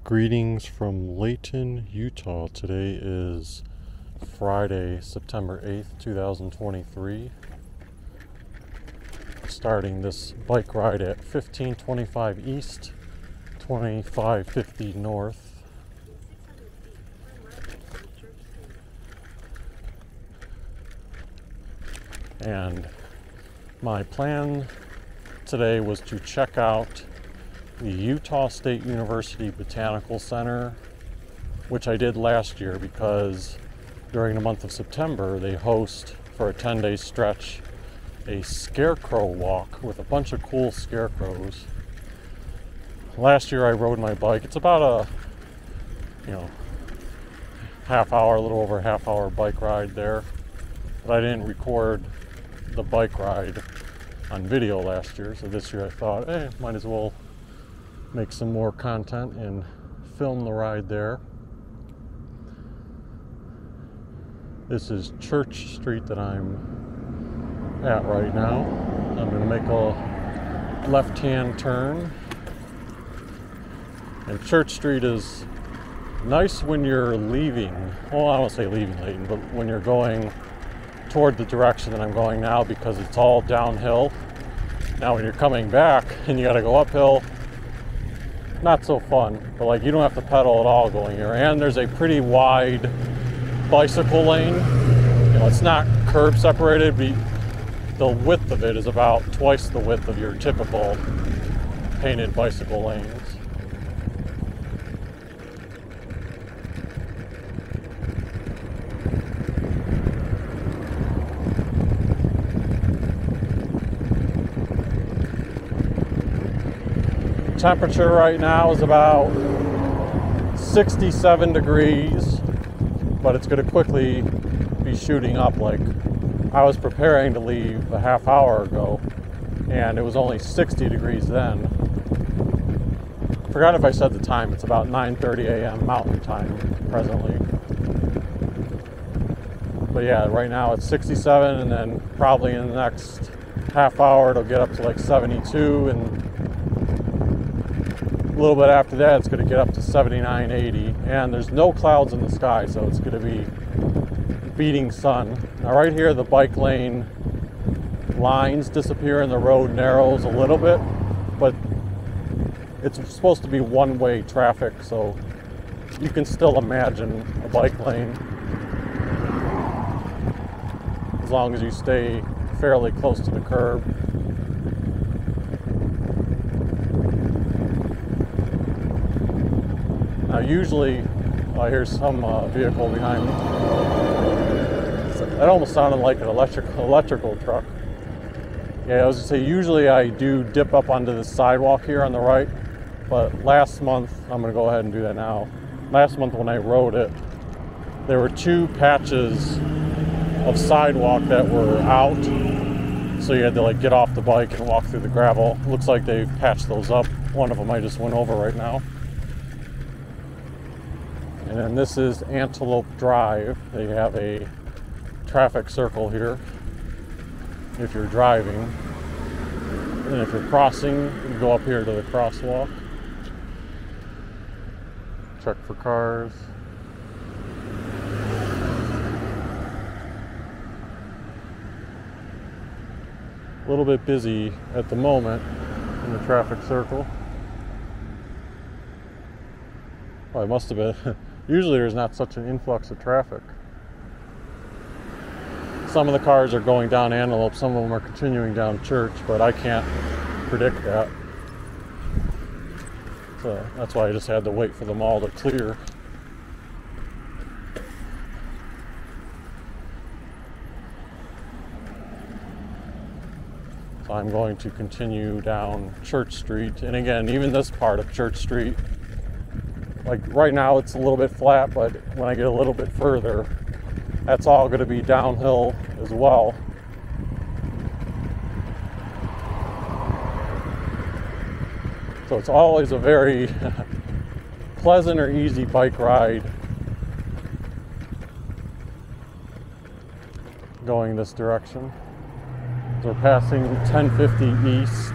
Greetings from Layton, Utah. Today is Friday, September 8th, 2023. Starting this bike ride at 1525 East, 2550 North. And my plan today was to check out the Utah State University Botanical Center, which I did last year because during the month of September they host, for a 10-day stretch, a scarecrow walk with a bunch of cool scarecrows. Last year I rode my bike. It's about a half hour, a little over a half hour bike ride there, but I didn't record the bike ride on video last year, so this year I thought, hey, might as well make some more content and film the ride there. This is Church Street that I'm at right now. I'm going to make a left-hand turn. And Church Street is nice when you're leaving. Well, I won't say leaving Layton, but when you're going toward the direction that I'm going now, because it's all downhill. Now when you're coming back and you got to go uphill, not so fun, but like you don't have to pedal at all going here. And there's a pretty wide bicycle lane. It's not curb separated, but the width of it is about twice the width of your typical painted bicycle lanes. Temperature right now is about 67 degrees, but it's going to quickly be shooting up. Like, I was preparing to leave a half hour ago and it was only 60 degrees then. Forgot if I said the time. It's about 9:30 a.m. Mountain Time presently. But yeah, right now it's 67, and then probably in the next half hour it'll get up to like 72, and a little bit after that it's going to get up to 79, 80, and there's no clouds in the sky, so it's going to be beating sun. Now right here the bike lane lines disappear and the road narrows a little bit, but it's supposed to be one-way traffic, so you can still imagine a bike lane as long as you stay fairly close to the curb. Now usually, here's some vehicle behind me. That almost sounded like an electrical truck. Yeah, I was gonna say, usually I do dip up onto the sidewalk here on the right, but last month, I'm gonna go ahead and do that now. Last month when I rode it, there were two patches of sidewalk that were out, so you had to like get off the bike and walk through the gravel. Looks like they've patched those up. One of them I just went over right now. And then this is Antelope Drive. They have a traffic circle here if you're driving. And if you're crossing, you go up here to the crosswalk. Check for cars. A little bit busy at the moment in the traffic circle. Well, it must have been. Usually there's not such an influx of traffic. Some of the cars are going down Antelope, some of them are continuing down Church, but I can't predict that. So that's why I just had to wait for them all to clear. So I'm going to continue down Church Street. And again, even this part of Church Street, like right now it's a little bit flat, but when I get a little bit further, that's all going to be downhill as well. So it's always a very pleasant or easy bike ride going this direction. So we're passing 1050 East.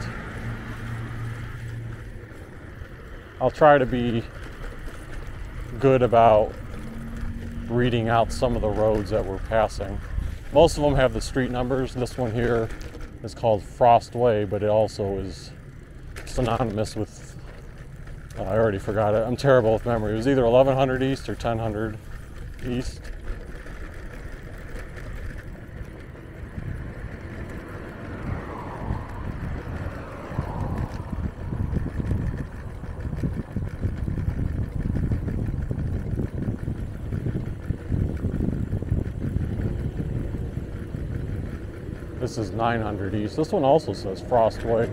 I'll try to be good about reading out some of the roads that we're passing. Most of them have the street numbers. This one here is called Frost Way, but it also is synonymous with, I already forgot it. I'm terrible with memory. It was either 1100 East or 1000 East. This is 900 East. This one also says Frost Way.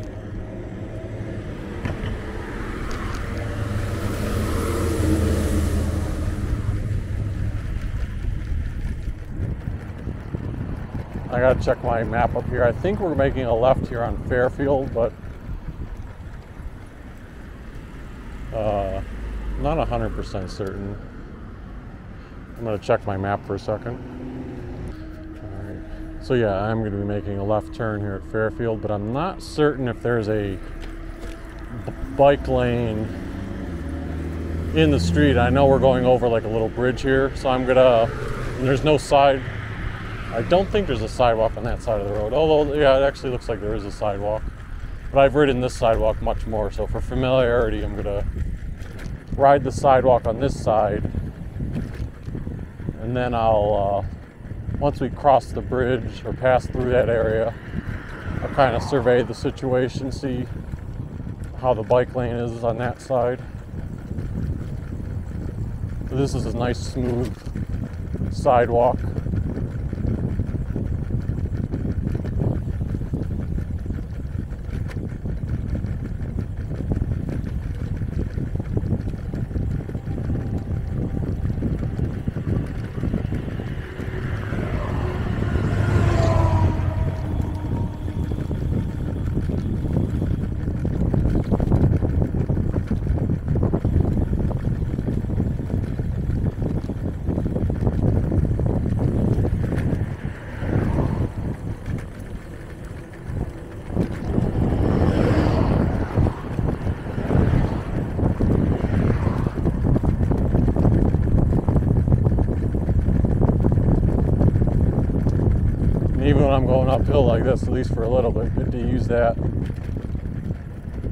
I gotta check my map up here. I think we're making a left here on Fairfield, but not 100% certain. I'm gonna check my map for a second. All right. So yeah, I'm gonna be making a left turn here at Fairfield, but I'm not certain if there's a bike lane in the street. I know we're going over like a little bridge here, so I'm gonna, and there's no side. I don't think there's a sidewalk on that side of the road, although yeah, it actually looks like there is a sidewalk. But I've ridden this sidewalk much more, so for familiarity, I'm gonna ride the sidewalk on this side, and then I'll, once we cross the bridge or pass through that area, I'll kind of survey the situation, see how the bike lane is on that side. So this is a nice smooth sidewalk. Even when I'm going uphill like this, at least for a little bit, good to use that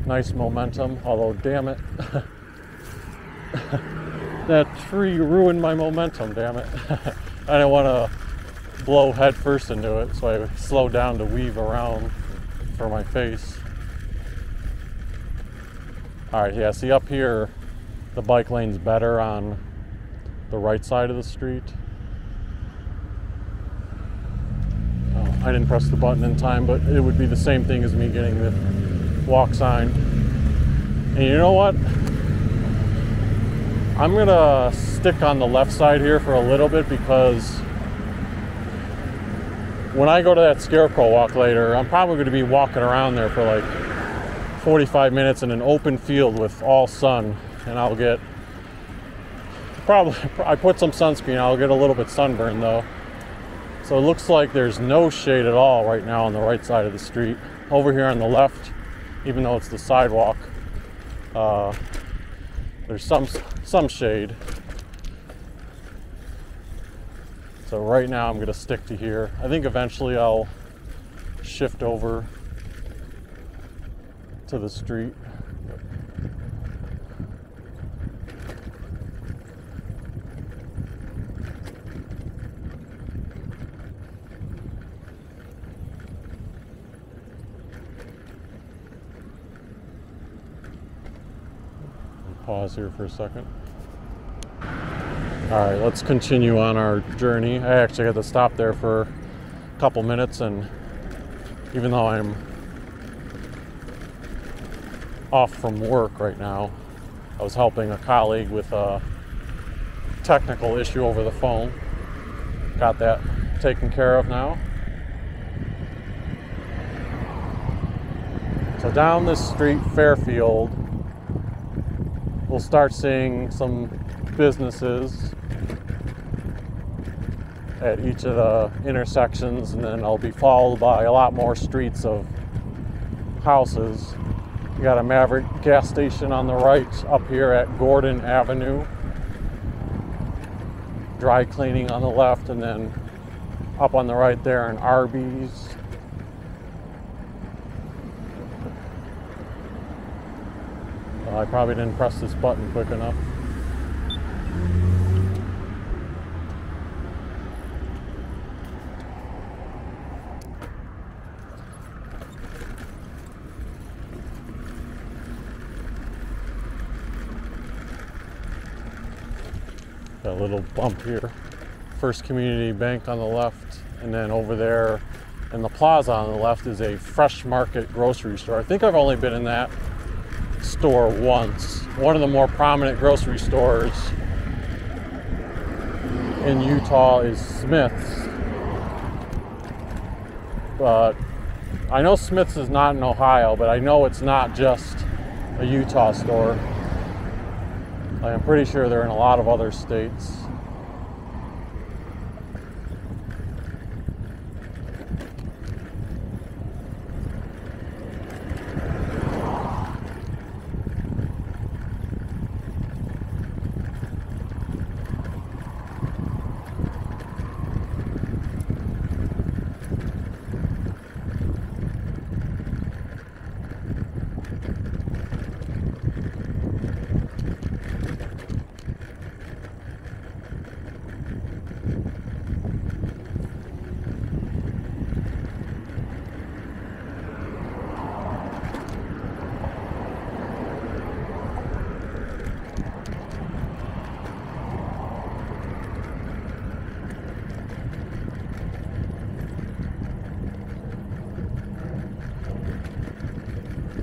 nice momentum. Although, damn it, that tree ruined my momentum, damn it. I didn't want to blow head first into it, so I slowed down to weave around for my face. All right, yeah, see up here, the bike lane's better on the right side of the street. I didn't press the button in time, but it would be the same thing as me getting the walk sign. And you know what? I'm gonna stick on the left side here for a little bit, because when I go to that Scarecrow Walk later, I'm probably gonna be walking around there for like 45 minutes in an open field with all sun, and I'll get, probably, I put some sunscreen, I'll get a little bit sunburned though. So it looks like there's no shade at all right now on the right side of the street. Over here on the left, even though it's the sidewalk, there's some shade. So right now I'm gonna stick to here. I think eventually I'll shift over to the street. Pause here for a second. All right, let's continue on our journey. I actually had to stop there for a couple minutes, and even though I'm off from work right now, I was helping a colleague with a technical issue over the phone. Got that taken care of now. So down this street, Fairfield, we'll start seeing some businesses at each of the intersections, and then I'll be followed by a lot more streets of houses. You got a Maverick gas station on the right up here at Gordon Avenue. dry cleaning on the left, and then up on the right there an Arby's. I probably didn't press this button quick enough. Got a little bump here. First Community Bank on the left, and then over there in the plaza on the left is a Fresh Market grocery store. I think I've only been in that store once. One of the more prominent grocery stores in Utah is Smith's, but I know Smith's is not in Ohio, but I know it's not just a Utah store. I'm pretty sure they're in a lot of other states.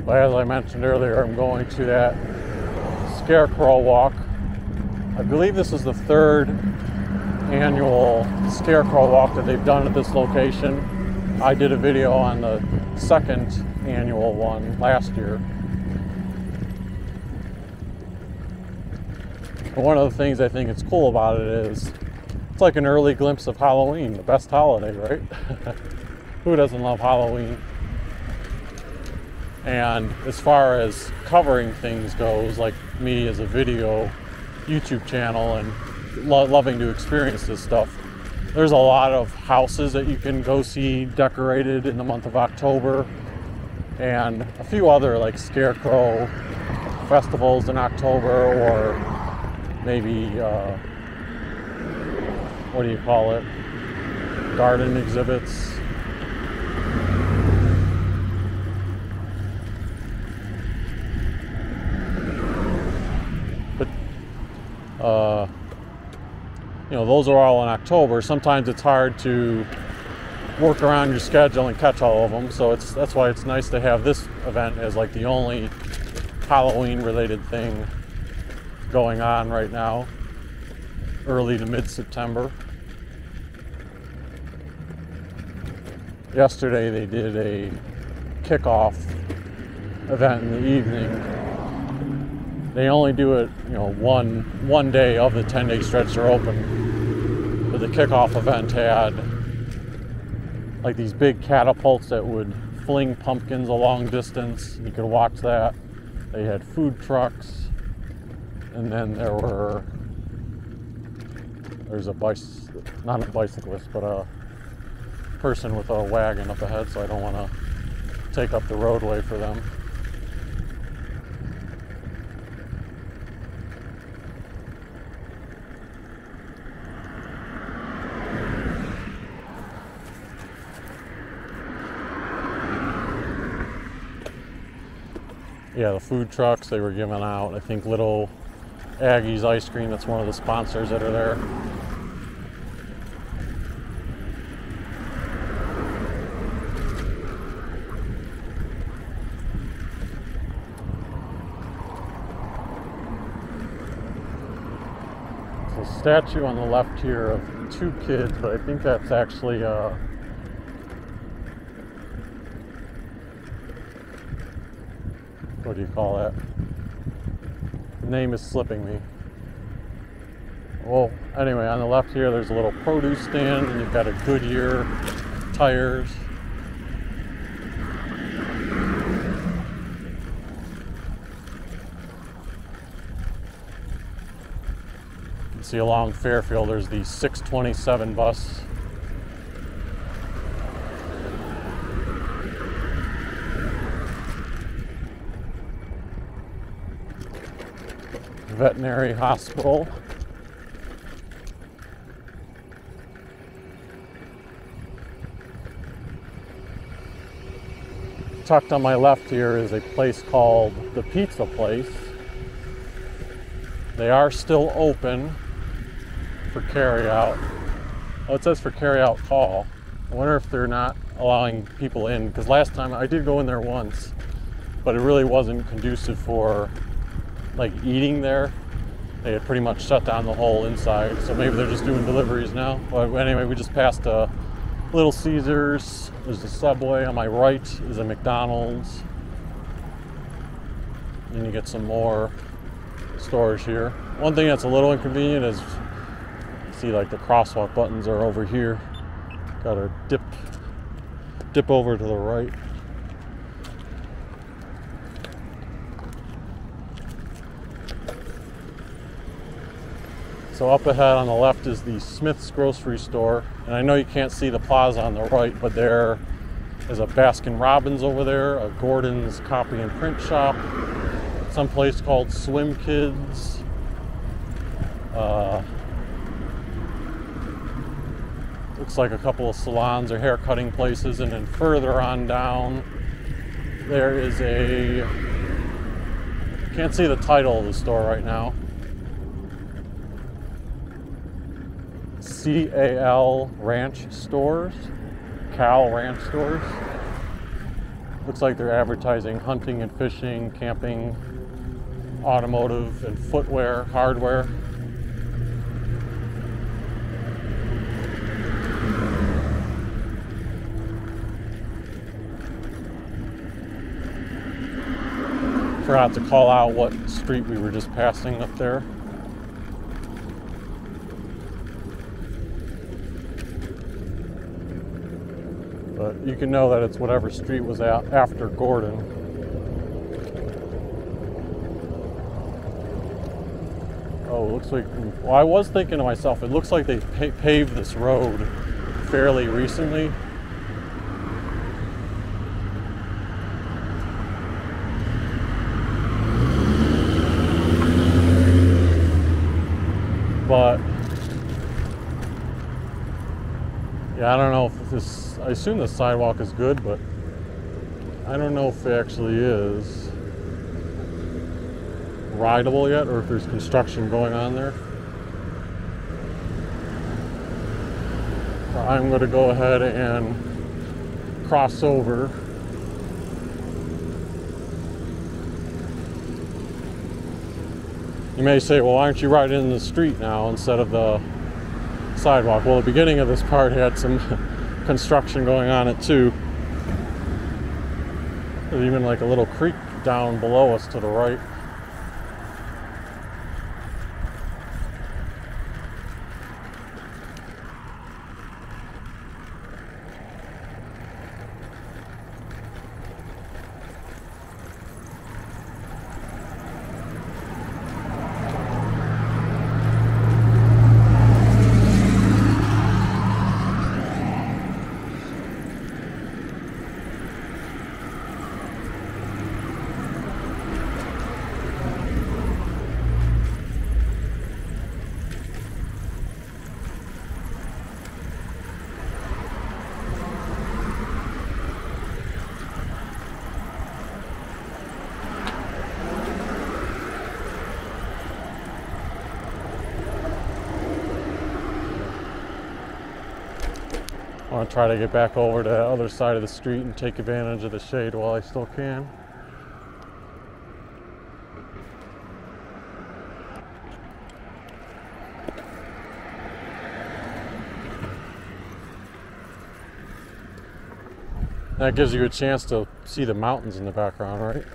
But as I mentioned earlier, I'm going to that Scarecrow Walk. I believe this is the third annual Scarecrow Walk that they've done at this location. I did a video on the second annual one last year. And one of the things I think is cool about it is it's like an early glimpse of Halloween, the best holiday, right? Who doesn't love Halloween? And as far as covering things goes, like me as a video YouTube channel and loving to experience this stuff, there's a lot of houses that you can go see decorated in the month of October, and a few other like Scarecrow festivals in October, or maybe what do you call it, garden exhibits. You know, those are all in October. Sometimes it's hard to work around your schedule and catch all of them, so that's why it's nice to have this event as like the only Halloween related thing going on right now, early to mid-September. Yesterday they did a kickoff event in the evening. They only do it, you know, one day of the 10-day stretch they're open. But the kickoff event had like these big catapults that would fling pumpkins a long distance. You could watch that. They had food trucks, and then there's not a bicyclist, but a person with a wagon up ahead, so I don't want to take up the roadway for them. Yeah, the food trucks, they were giving out, I think, Little Aggie's ice cream. That's one of the sponsors that are there. There's a statue on the left here of two kids, but I think that's actually what do you call that? The name is slipping me. Well, anyway, on the left here, there's a little produce stand, and you've got a Goodyear tires. You can see along Fairfield, there's the 627 bus. Veterinary hospital. Tucked on my left here is a place called the Pizza Place. They are still open for carryout. Oh, it says for carryout call. I wonder if they're not allowing people in, because last time I did go in there once, but it really wasn't conducive for like eating there. They had pretty much shut down the whole inside, so maybe they're just doing deliveries now. But anyway, we just passed a Little Caesars. There's a Subway. On my right is a McDonald's. Then you get some more storage here. One thing that's a little inconvenient is, see, like the crosswalk buttons are over here. Gotta dip over to the right. So up ahead on the left is the Smith's grocery store. And I know you can't see the plaza on the right, but there is a Baskin Robbins over there, a Gordon's copy and print shop, some place called Swim Kids. Looks like a couple of salons or hair cutting places. And then further on down, there is a, can't see the title of the store right now. CAL Ranch Stores. Cal Ranch Stores. Looks like they're advertising hunting and fishing, camping, automotive and footwear, hardware. Forgot to call out what street we were just passing up there. But you can know that it's whatever street was after Gordon. Oh, it looks like, well, I was thinking to myself, it looks like they paved this road fairly recently. But yeah, I don't know if this, I assume the sidewalk is good, but I don't know if it actually is rideable yet, or if there's construction going on there. So I'm going to go ahead and cross over. You may say, well, why aren't you riding in the street now instead of the sidewalk? Well, the beginning of this part had some construction going on it too. There's even like a little creek down below us to the right. I want to try to get back over to the other side of the street and take advantage of the shade while I still can. That gives you a chance to see the mountains in the background, right?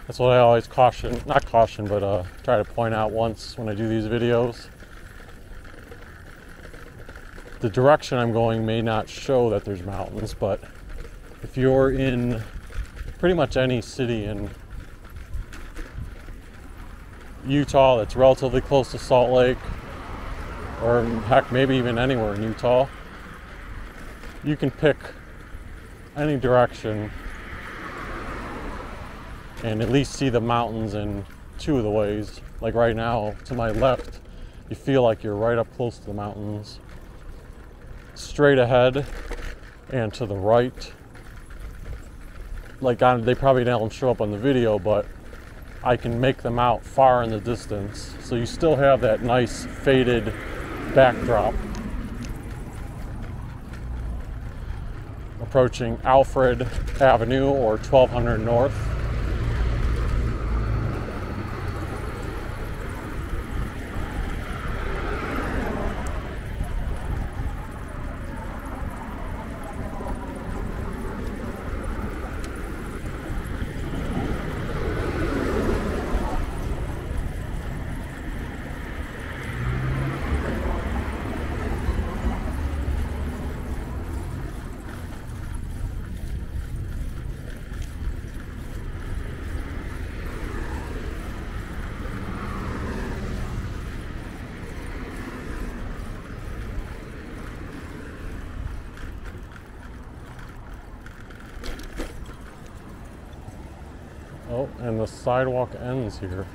That's what I always caution, not caution, but try to point out once when I do these videos. The direction I'm going may not show that there's mountains, but if you're in pretty much any city in Utah that's relatively close to Salt Lake, or heck, maybe even anywhere in Utah, you can pick any direction and at least see the mountains in two of the ways. Like right now, to my left, you feel like you're right up close to the mountains. Straight ahead and to the right, like they probably don't show up on the video, but I can make them out far in the distance. So you still have that nice faded backdrop. Approaching Alfred Avenue or 1200 North. Oh, and the sidewalk ends here.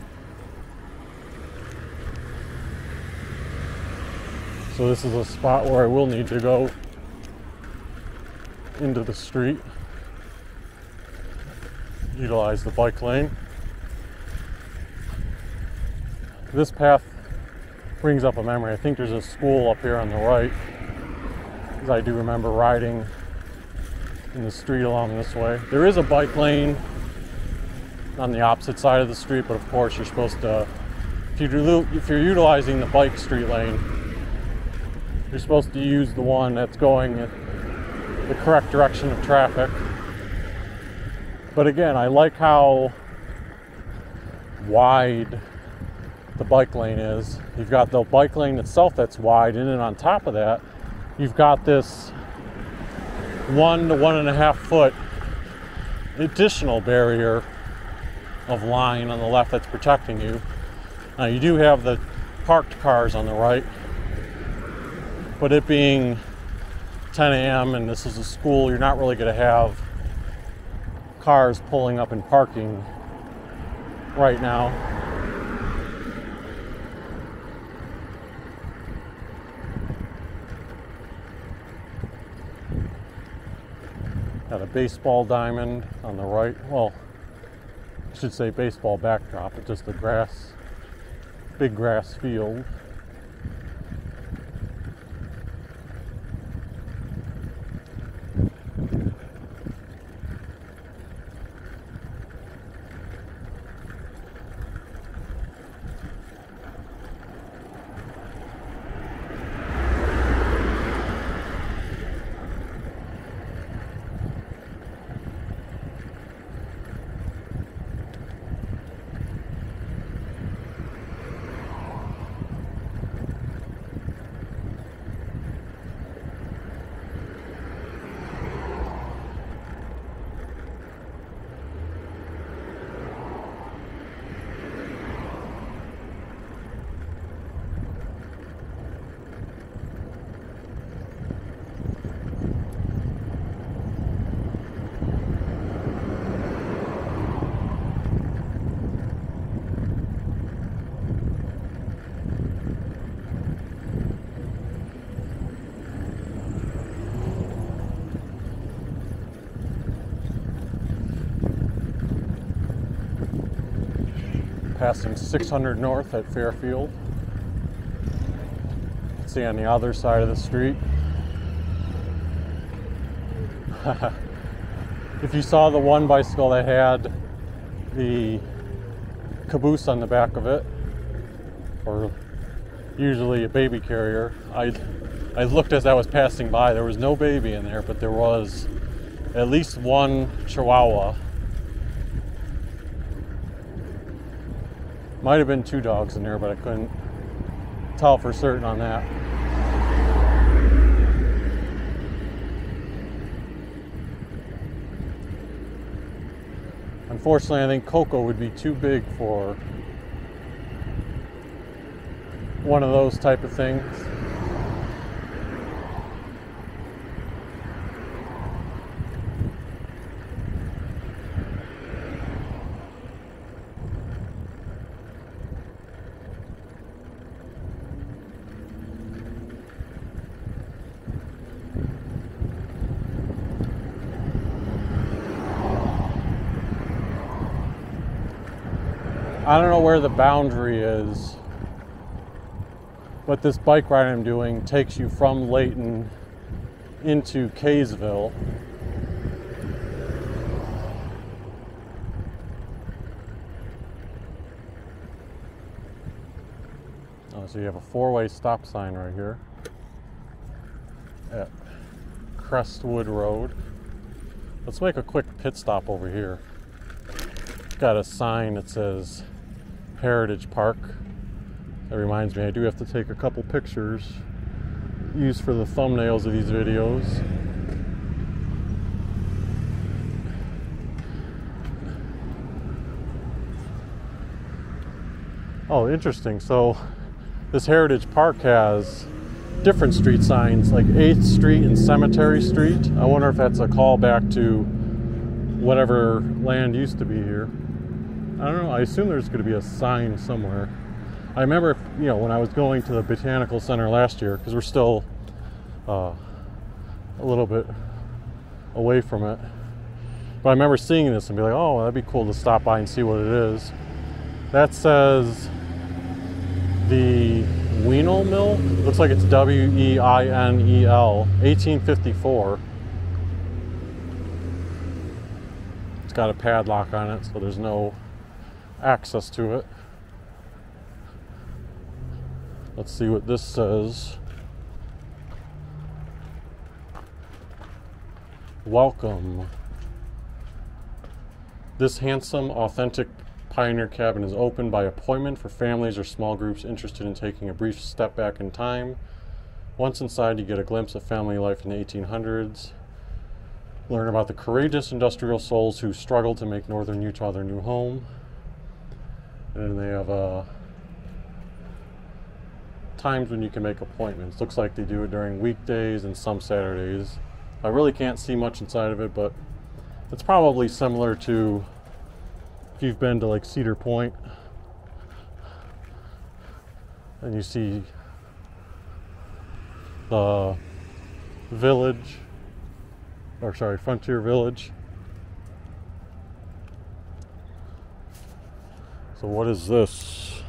So this is a spot where I will need to go into the street, utilize the bike lane. This path brings up a memory. I think there's a school up here on the right, because I do remember riding in the street along this way. There is a bike lane on the opposite side of the street, but of course you're supposed to, if you're utilizing the bike street lane, you're supposed to use the one that's going the correct direction of traffic. But again, I like how wide the bike lane is. You've got the bike lane itself that's wide, and then on top of that, you've got this 1 to 1.5 foot additional barrier of line on the left that's protecting you. Now you do have the parked cars on the right, but it being 10 a.m. and this is a school, you're not really going to have cars pulling up and parking right now. Got a baseball diamond on the right. Well, I should say baseball backdrop. It's just a grass, big grass field. Passing 600 North at Fairfield. See on the other side of the street. If you saw the one bicycle that had the caboose on the back of it, or usually a baby carrier, I looked as I was passing by. There was no baby in there, but there was at least one Chihuahua. Might have been 2 dogs in there, but I couldn't tell for certain on that. Unfortunately, I think Coco would be too big for one of those type of things. I don't know where the boundary is, but this bike ride I'm doing takes you from Layton into Kaysville. Oh, so you have a four-way stop sign right here at Crestwood Road. Let's make a quick pit stop over here. It's got a sign that says Heritage Park. That reminds me, I do have to take a couple pictures used for the thumbnails of these videos. Oh, interesting. So this Heritage Park has different street signs, like 8th Street and Cemetery Street. I wonder if that's a callback to whatever land used to be here. I don't know. I assume there's going to be a sign somewhere. I remember, you know, when I was going to the Botanical Center last year, because we're still a little bit away from it, but I remember seeing this and be like, oh, that'd be cool to stop by and see what it is. That says the Weinel Mill. Looks like it's W-E-I-N-E-L, 1854. It's got a padlock on it, so there's no access to it. Let's see what this says. Welcome. This handsome, authentic Pioneer Cabin is open by appointment for families or small groups interested in taking a brief step back in time. Once inside, you get a glimpse of family life in the 1800s. Learn about the courageous industrial souls who struggled to make northern Utah their new home. And then they have times when you can make appointments. Looks like they do it during weekdays and some Saturdays. I really can't see much inside of it, but it's probably similar to if you've been to like Cedar Point and you see the village, or sorry, Frontier Village. So what is this?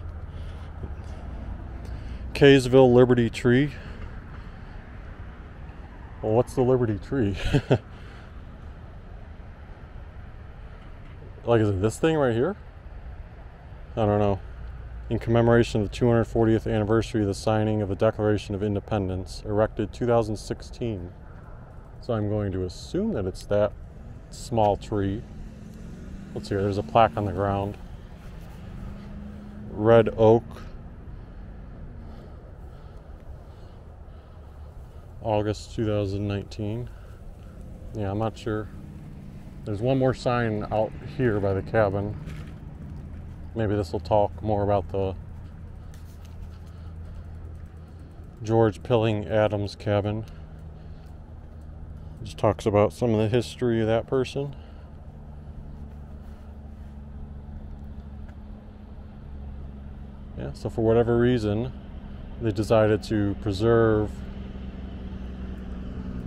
Kaysville Liberty Tree. Well, what's the Liberty Tree? Like, is it this thing right here? I don't know. In commemoration of the 240th anniversary of the signing of the Declaration of Independence, erected 2016. So I'm going to assume that it's that small tree. Let's see here, there's a plaque on the ground. Red oak. August 2019. Yeah, I'm not sure. There's one more sign out here by the cabin. Maybe this will talk more about the George Pilling Adams cabin. Just talks about some of the history of that person. Yeah, so for whatever reason, they decided to preserve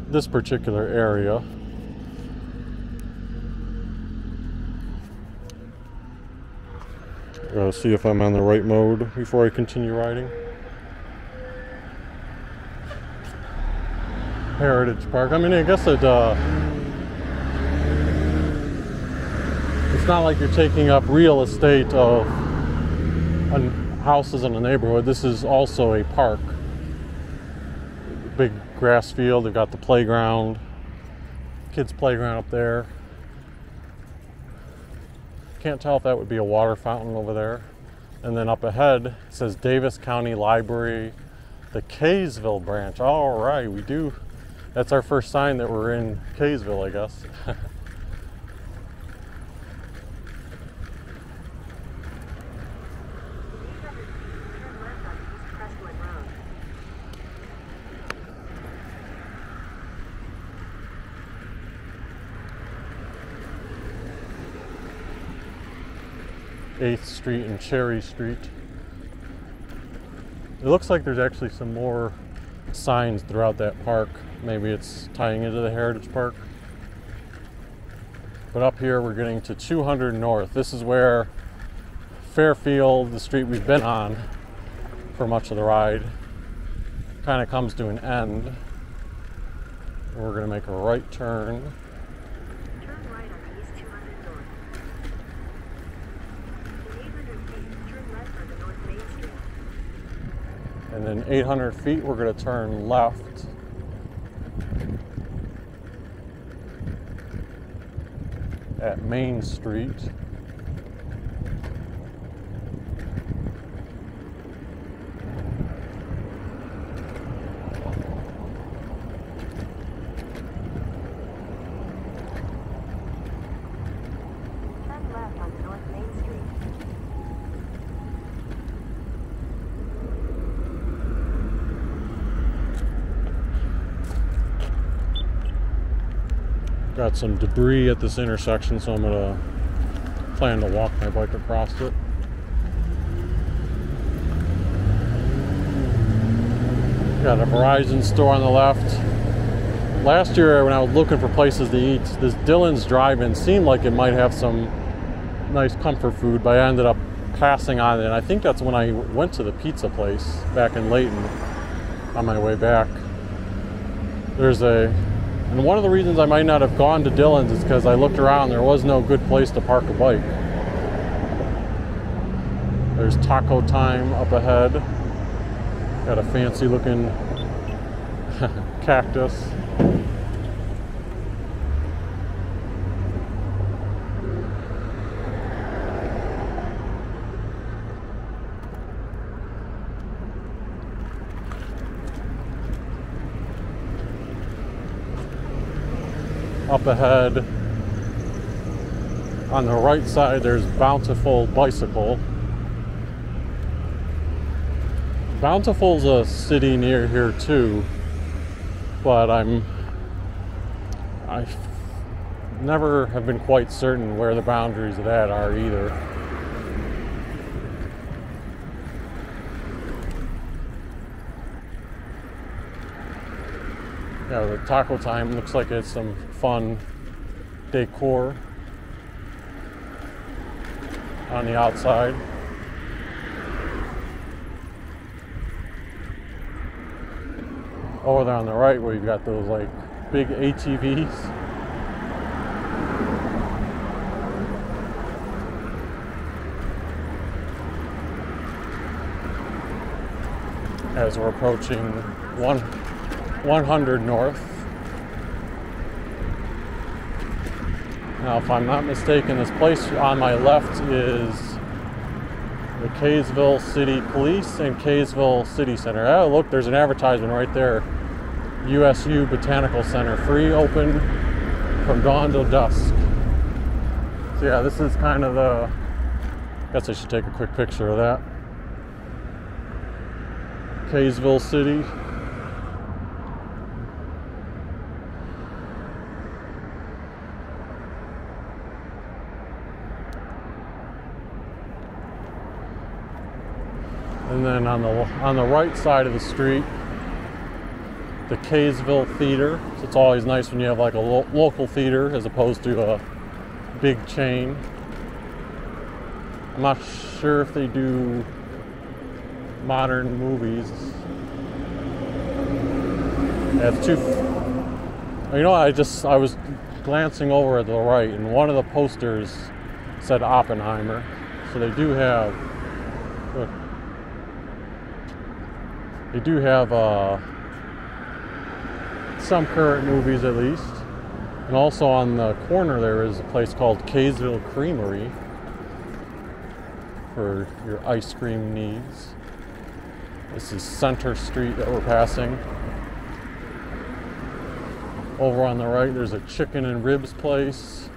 this particular area. Gotta see if I'm on the right mode before I continue riding. Heritage Park. I mean, I guess it's not like you're taking up real estate of houses in a neighborhood. This is also a park. Big grass field. They've got the playground, kids' playground up there. Can't tell if that would be a water fountain over there. And then up ahead it says Davis County Library, the Kaysville branch. All right, we do. That's our first sign that we're in Kaysville, I guess. 8th Street and Cherry Street. It looks like there's actually some more signs throughout that park. Maybe it's tying into the Heritage Park. But up here we're getting to 200 North. This is where Fairfield, the street we've been on for much of the ride, kind of comes to an end. We're going to make a right turn. Turn right on East 200 North. In 800 feet, turn left on the North Main Street. And then 800 feet, we're going to turn left. At Main Street. Turn left on the North Main Street. Got some debris at this intersection, so I'm gonna plan to walk my bike across it. Got a Verizon store on the left. Last year when I was looking for places to eat, this Dylan's Drive-In seemed like it might have some nice comfort food, but I ended up passing on it, and I think that's when I went to the pizza place back in Layton on my way back. And one of the reasons I might not have gone to Dylan's is because I looked around, there was no good place to park a bike. There's Taco Time up ahead. Got a fancy looking cactus. Up ahead, on the right side, there's Bountiful Bicycle. Bountiful's a city near here too, but I never have been quite certain where the boundaries of that are either. Yeah, the Taco Time looks like it's some fun decor on the outside. Over there on the right where you've got those like big ATVs. As we're approaching 100 North. Now, if I'm not mistaken, this place on my left is the Kaysville City Police and Kaysville City Center. Oh, look, there's an advertisement right there. USU Botanical Center, free, open from dawn till dusk. So yeah, this is kind of the, I guess I should take a quick picture of that. Kaysville City. And then on the right side of the street, the Kaysville Theater. So it's always nice when you have like a local theater as opposed to a big chain. I'm not sure if they do modern movies. They have two. You know, I was glancing over at the right, and one of the posters said Oppenheimer. So they do have. Look, they do have some current movies at least. And also on the corner there is a place called Kaysville Creamery for your ice cream needs. This is Center Street that we're passing. Over on the right there's a chicken and ribs place.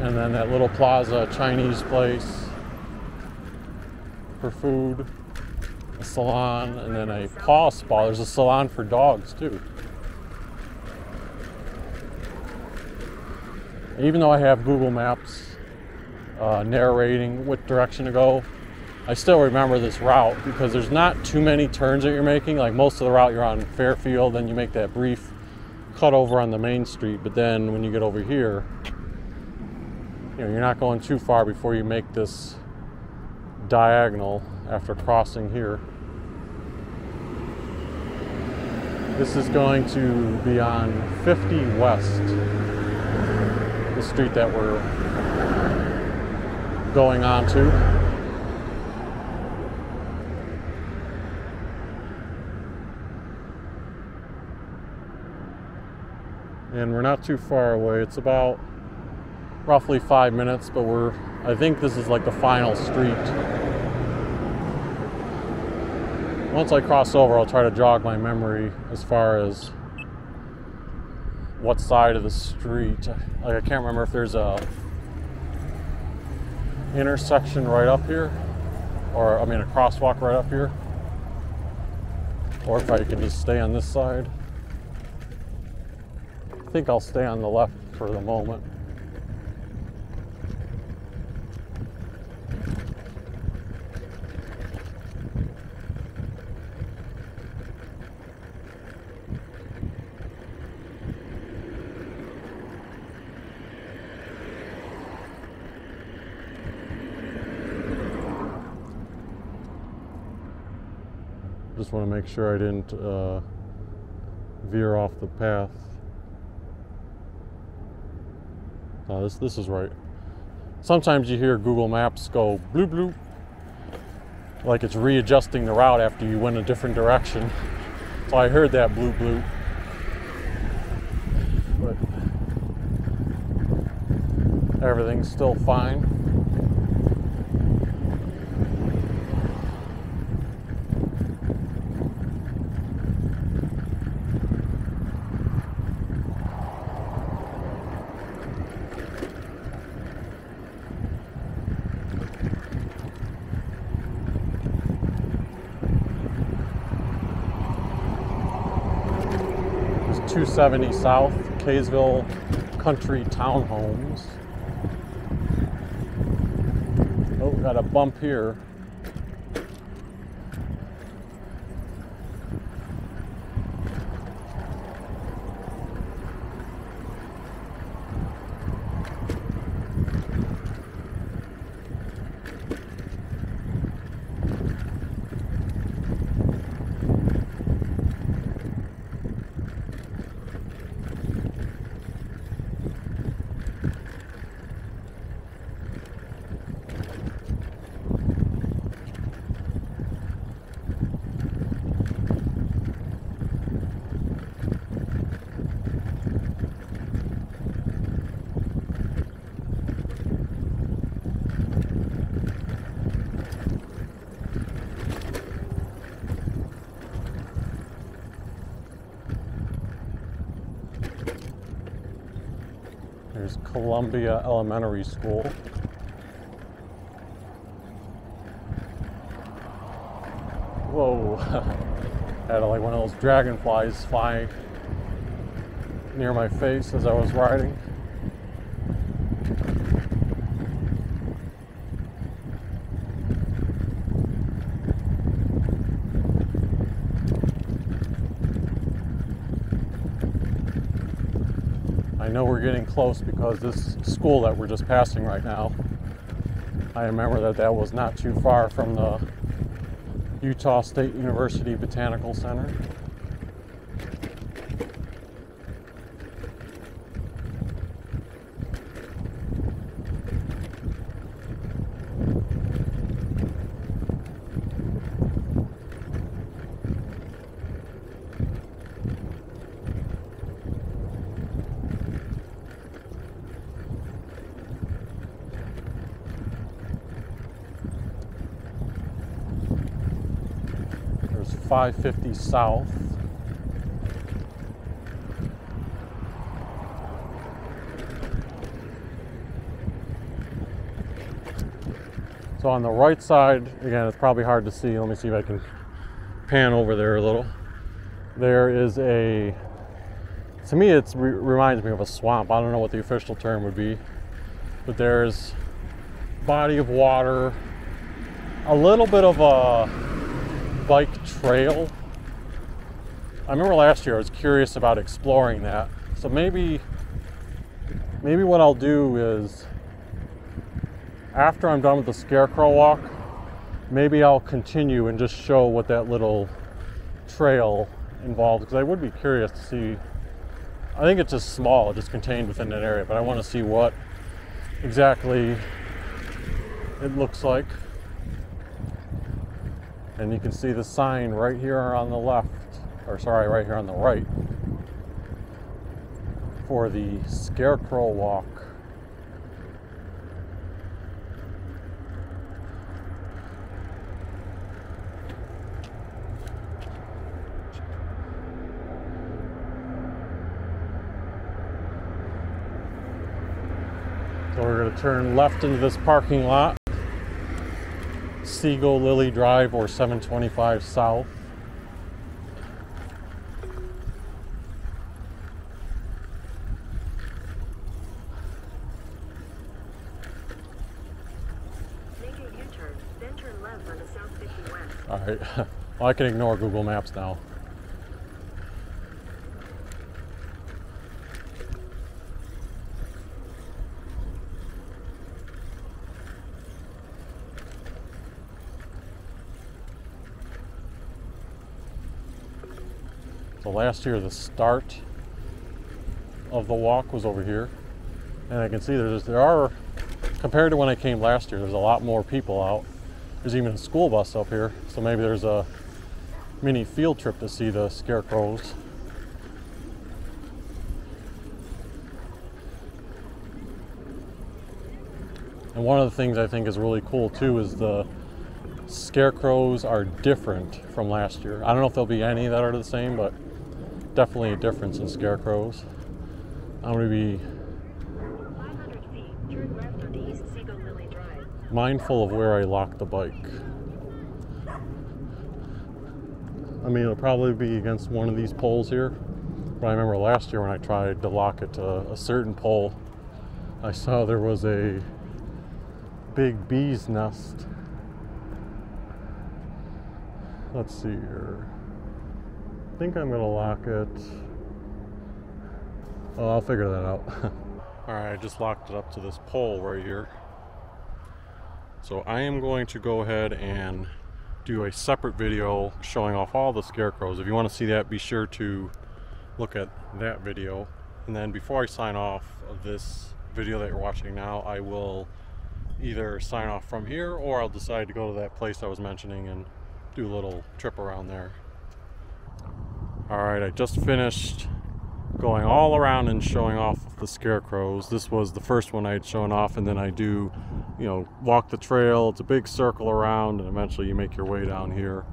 And then that little plaza Chinese place for food, a salon, and then a paw spa. There's a salon for dogs too. Even though I have Google Maps narrating what direction to go, I still remember this route because there's not too many turns that you're making. Like most of the route you're on Fairfield, then you make that brief cut over on the main street, but then when you get over here, you know, you're not going too far before you make this diagonal after crossing here. This is going to be on 50 West, the street that we're going on to. And we're not too far away. It's about roughly 5 minutes, but I think this is like the final street. Once I cross over, I'll try to jog my memory as far as what side of the street. Like I can't remember if there's a intersection right up here, or I mean a crosswalk right up here, or if I could just stay on this side. I think I'll stay on the left for the moment. Just want to make sure I didn't veer off the path. This is right. Sometimes you hear Google Maps go bloop bloop, like it's readjusting the route after you went a different direction. So I heard that bloop bloop. But everything's still fine. It's 270 South, Kaysville Country Townhomes. Oh, got a bump here. There's Columbia Elementary School. Whoa, had like one of those dragonflies fly near my face as I was riding. I know we're getting close because this school that we're just passing right now, I remember that was not too far from the Utah State University Botanical Center. There's 550 South. So on the right side, again, it's probably hard to see. Let me see if I can pan over there a little. There is a To me, it reminds me of a swamp. I don't know what the official term would be, but there's body of water, a little bit of a bike trail. I remember last year I was curious about exploring that. So maybe what I'll do is, after I'm done with the Scarecrow Walk, maybe I'll continue and just show what that little trail involved, because I would be curious to see. I think it's just small, just contained within that area, but I want to see what exactly it looks like. And you can see the sign right here on the left, or sorry, right here on the right, for the Scarecrow Walk. So we're going to turn left into this parking lot, Seagull Lily Drive or 725 South. Make a U-turn, then turn left onto South 50 West. All right, well, I can ignore Google Maps now. So last year the start of the walk was over here, and I can see there are, compared to when I came last year, there's a lot more people out. There's even a school bus up here, so maybe there's a mini field trip to see the scarecrows. And one of the things I think is really cool too is the scarecrows are different from last year. I don't know if there'll be any that are the same, but definitely a difference in scarecrows. I'm going to be 500 feet, turn left onto East Seagull Lily Drive. mindful of where I lock the bike. I mean, it'll probably be against one of these poles here, but I remember last year when I tried to lock it to a certain pole, I saw there was a big bee's nest. Let's see here. I think I'm gonna lock it. Oh, I'll figure that out. All right, I just locked it up to this pole right here. So I am going to go ahead and do a separate video showing off all the scarecrows. If you want to see that, be sure to look at that video. And then before I sign off of this video that you're watching now, I will either sign off from here, or I'll decide to go to that place I was mentioning and do a little trip around there. All right, I just finished going all around and showing off the scarecrows. This was the first one I had shown off, and then I do, walk the trail. It's a big circle around, and eventually you make your way down here.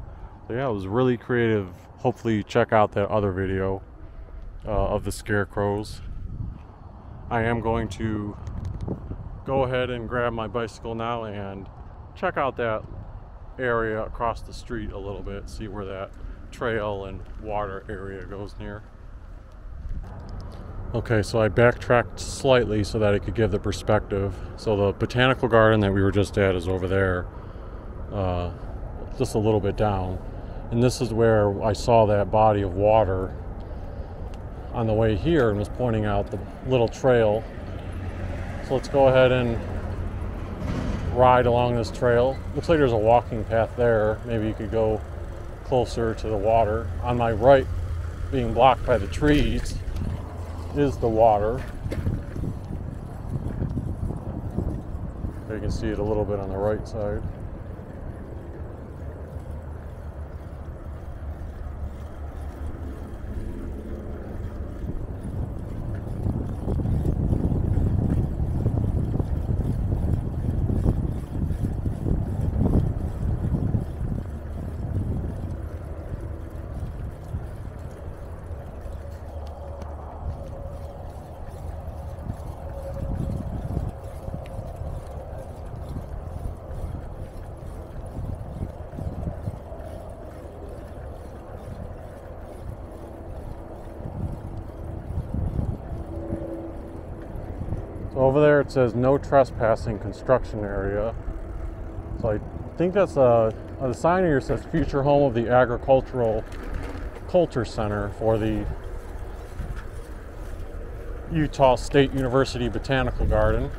So yeah, it was really creative. Hopefully check out that other video of the scarecrows. I am going to go ahead and grab my bicycle now and check out that area across the street a little bit, see where that trail and water area goes near. Okay, so I backtracked slightly so that I could give the perspective. So the botanical garden that we were just at is over there, just a little bit down. And this is where I saw that body of water on the way here and was pointing out the little trail. So let's go ahead and ride along this trail. Looks like there's a walking path there. Maybe you could go closer to the water. On my right, being blocked by the trees, is the water. You can see it a little bit on the right side. So over there it says no trespassing construction area. So I think that's the sign here says future home of the Agricultural Culture Center for the Utah State University Botanical Garden.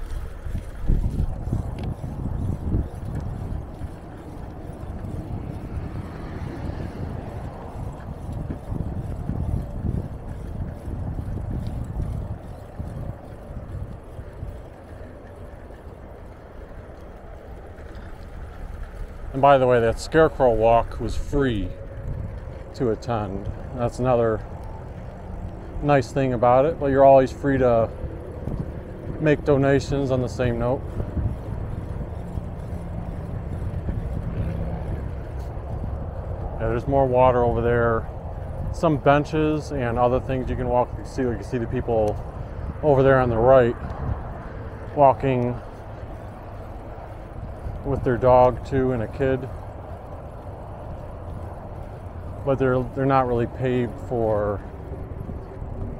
And by the way, that Scarecrow Walk was free to attend. That's another nice thing about it, but you're always free to make donations on the same note. Yeah, there's more water over there. Some benches and other things you can walk. You can see the people over there on the right walking with their dog too and a kid, but they're not really paved for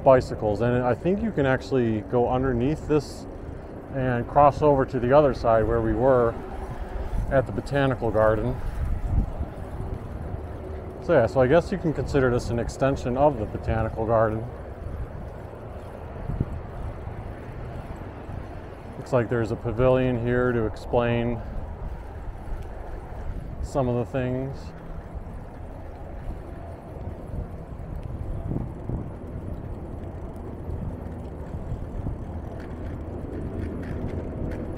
bicycles. And I think you can actually go underneath this and cross over to the other side where we were at the Botanical Garden. So yeah, so I guess you can consider this an extension of the Botanical Garden. Looks like there's a pavilion here to explain some of the things.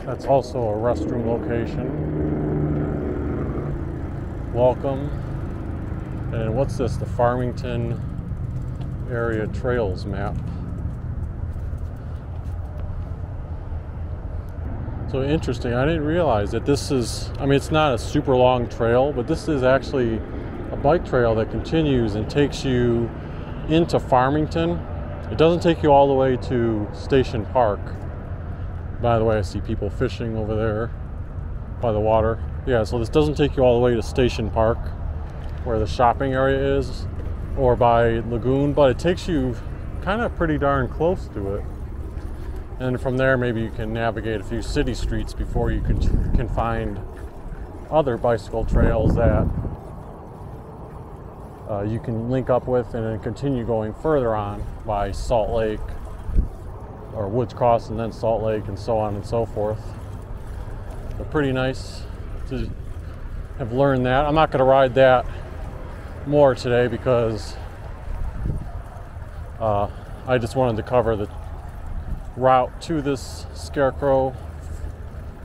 That's also a restroom location. Welcome. And what's this? The Farmington Area Trails map. So interesting. I didn't realize that this is, I mean, it's not a super long trail, but this is actually a bike trail that continues and takes you into Farmington. It doesn't take you all the way to Station Park. By the way, I see people fishing over there by the water. Yeah, so this doesn't take you all the way to Station Park, where the shopping area is, or by Lagoon, but it takes you kind of pretty darn close to it. And from there, maybe you can navigate a few city streets before you can find other bicycle trails that you can link up with and then continue going further on by Salt Lake or Woods Cross and then Salt Lake and so on and so forth. They're pretty nice to have learned that. I'm not going to ride that more today because I just wanted to cover the route to this Scarecrow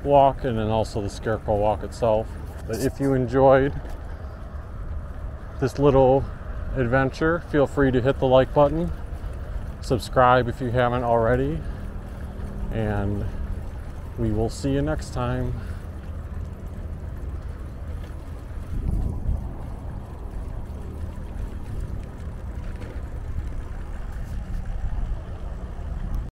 Walk and then also the Scarecrow Walk itself. But if you enjoyed this little adventure, feel free to hit the like button, subscribe if you haven't already, and we will see you next time.